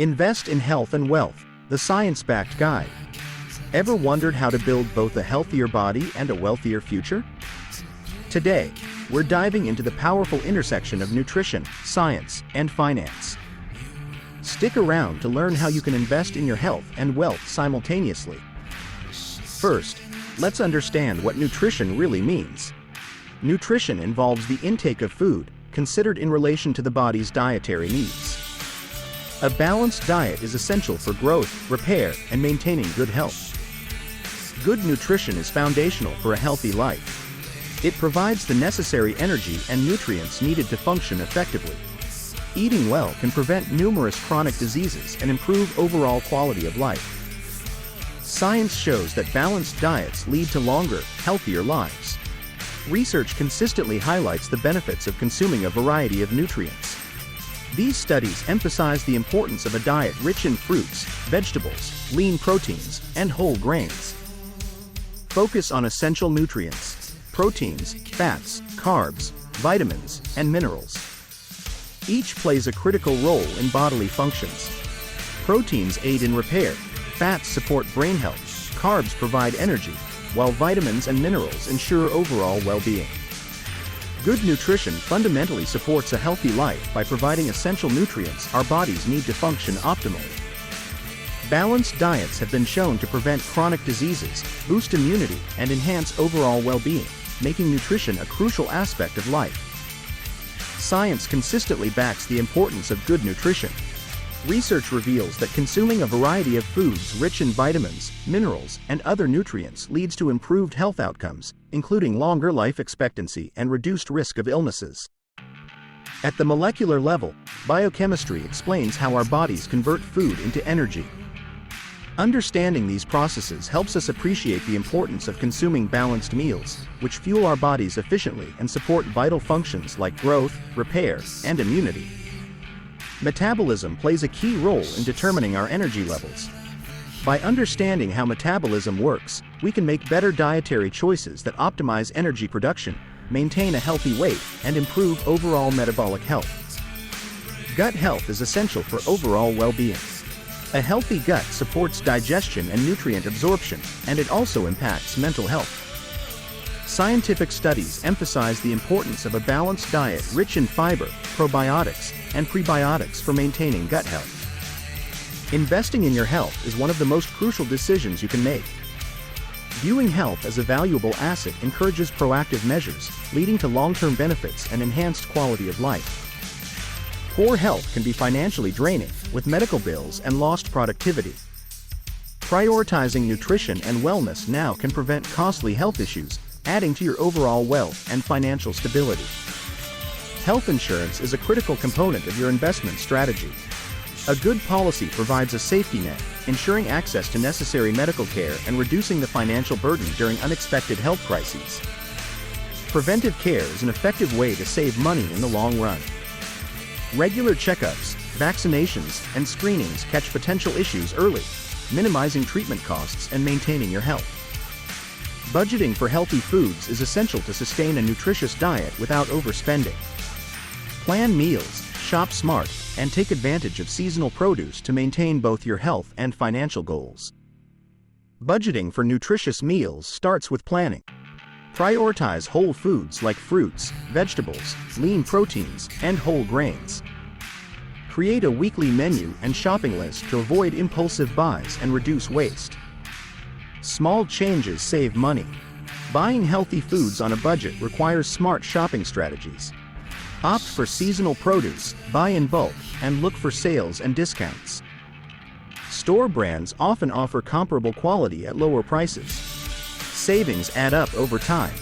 Invest in Health and Wealth, the science-backed guide. Ever wondered how to build both a healthier body and a wealthier future? Today, we're diving into the powerful intersection of nutrition, science, and finance. Stick around to learn how you can invest in your health and wealth simultaneously. First, let's understand what nutrition really means. Nutrition involves the intake of food, considered in relation to the body's dietary needs. A balanced diet is essential for growth, repair, and maintaining good health. Good nutrition is foundational for a healthy life. It provides the necessary energy and nutrients needed to function effectively. Eating well can prevent numerous chronic diseases and improve overall quality of life. Science shows that balanced diets lead to longer, healthier lives. Research consistently highlights the benefits of consuming a variety of nutrients. These studies emphasize the importance of a diet rich in fruits, vegetables, lean proteins, and whole grains. Focus on essential nutrients: proteins, fats, carbs, vitamins, and minerals. Each plays a critical role in bodily functions. Proteins aid in repair, fats support brain health, carbs provide energy, while vitamins and minerals ensure overall well-being. Good nutrition fundamentally supports a healthy life by providing essential nutrients our bodies need to function optimally. Balanced diets have been shown to prevent chronic diseases, boost immunity, and enhance overall well-being, making nutrition a crucial aspect of life. Science consistently backs the importance of good nutrition. Research reveals that consuming a variety of foods rich in vitamins, minerals, and other nutrients leads to improved health outcomes, including longer life expectancy and reduced risk of illnesses. At the molecular level, biochemistry explains how our bodies convert food into energy. Understanding these processes helps us appreciate the importance of consuming balanced meals, which fuel our bodies efficiently and support vital functions like growth, repair, and immunity. Metabolism plays a key role in determining our energy levels. By understanding how metabolism works, we can make better dietary choices that optimize energy production, maintain a healthy weight, and improve overall metabolic health. Gut health is essential for overall well-being. A healthy gut supports digestion and nutrient absorption, and it also impacts mental health. Scientific studies emphasize the importance of a balanced diet rich in fiber, probiotics, and prebiotics for maintaining gut health. Investing in your health is one of the most crucial decisions you can make. Viewing health as a valuable asset encourages proactive measures, leading to long-term benefits and enhanced quality of life. Poor health can be financially draining, with medical bills and lost productivity. Prioritizing nutrition and wellness now can prevent costly health issues, adding to your overall wealth and financial stability. Health insurance is a critical component of your investment strategy. A good policy provides a safety net, ensuring access to necessary medical care and reducing the financial burden during unexpected health crises. Preventive care is an effective way to save money in the long run. Regular checkups, vaccinations, and screenings catch potential issues early, minimizing treatment costs and maintaining your health. Budgeting for healthy foods is essential to sustain a nutritious diet without overspending. Plan meals, shop smart, and take advantage of seasonal produce to maintain both your health and financial goals. Budgeting for nutritious meals starts with planning. Prioritize whole foods like fruits, vegetables, lean proteins, and whole grains. Create a weekly menu and shopping list to avoid impulsive buys and reduce waste. Small changes save money. Buying healthy foods on a budget requires smart shopping strategies. Opt for seasonal produce, buy in bulk, and look for sales and discounts. Store brands often offer comparable quality at lower prices. Savings add up over time.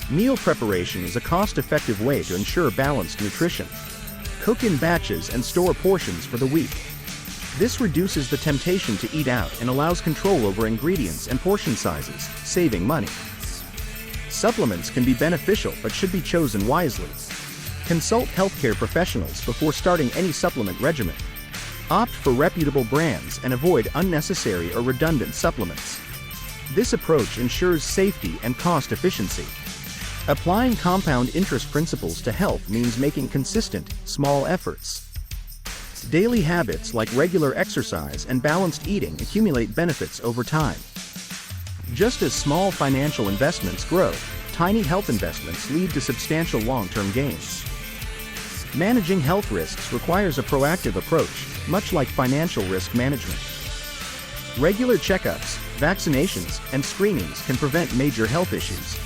Meal preparation is a cost-effective way to ensure balanced nutrition. Cook in batches and store portions for the week. This reduces the temptation to eat out and allows control over ingredients and portion sizes, saving money. Supplements can be beneficial but should be chosen wisely. Consult healthcare professionals before starting any supplement regimen. Opt for reputable brands and avoid unnecessary or redundant supplements. This approach ensures safety and cost efficiency. Applying compound interest principles to health means making consistent, small efforts. Daily habits like regular exercise and balanced eating accumulate benefits over time. Just as small financial investments grow, tiny health investments lead to substantial long-term gains. Managing health risks requires a proactive approach, much like financial risk management. Regular checkups, vaccinations, and screenings can prevent major health issues.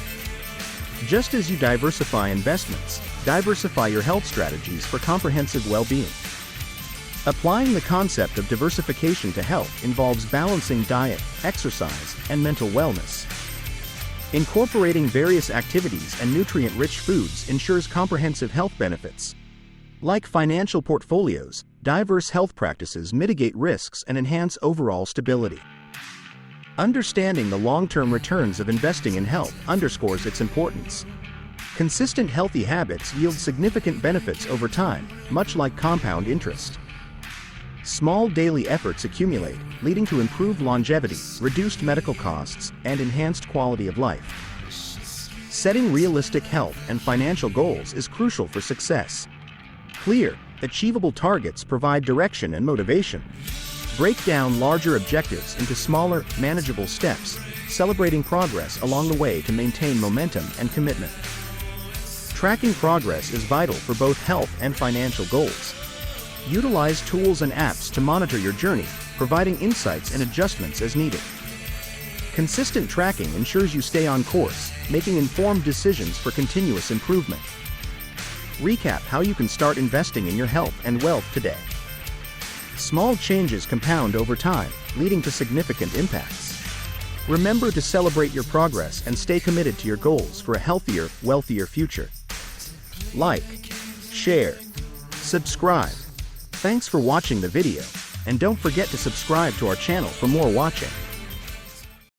Just as you diversify investments, diversify your health strategies for comprehensive well-being. Applying the concept of diversification to health involves balancing diet, exercise, and mental wellness. Incorporating various activities and nutrient-rich foods ensures comprehensive health benefits. Like financial portfolios, diverse health practices mitigate risks and enhance overall stability. Understanding the long-term returns of investing in health underscores its importance. Consistent healthy habits yield significant benefits over time, much like compound interest. Small daily efforts accumulate, leading to improved longevity, reduced medical costs, and enhanced quality of life. Setting realistic health and financial goals is crucial for success. Clear, achievable targets provide direction and motivation. Break down larger objectives into smaller, manageable steps, celebrating progress along the way to maintain momentum and commitment. Tracking progress is vital for both health and financial goals. Utilize tools and apps to monitor your journey, providing insights and adjustments as needed. Consistent tracking ensures you stay on course, making informed decisions for continuous improvement. Recap how you can start investing in your health and wealth today. Small changes compound over time, leading to significant impacts. Remember to celebrate your progress and stay committed to your goals for a healthier, wealthier future. Like, share, subscribe. Thanks for watching the video, and don't forget to subscribe to our channel for more watching.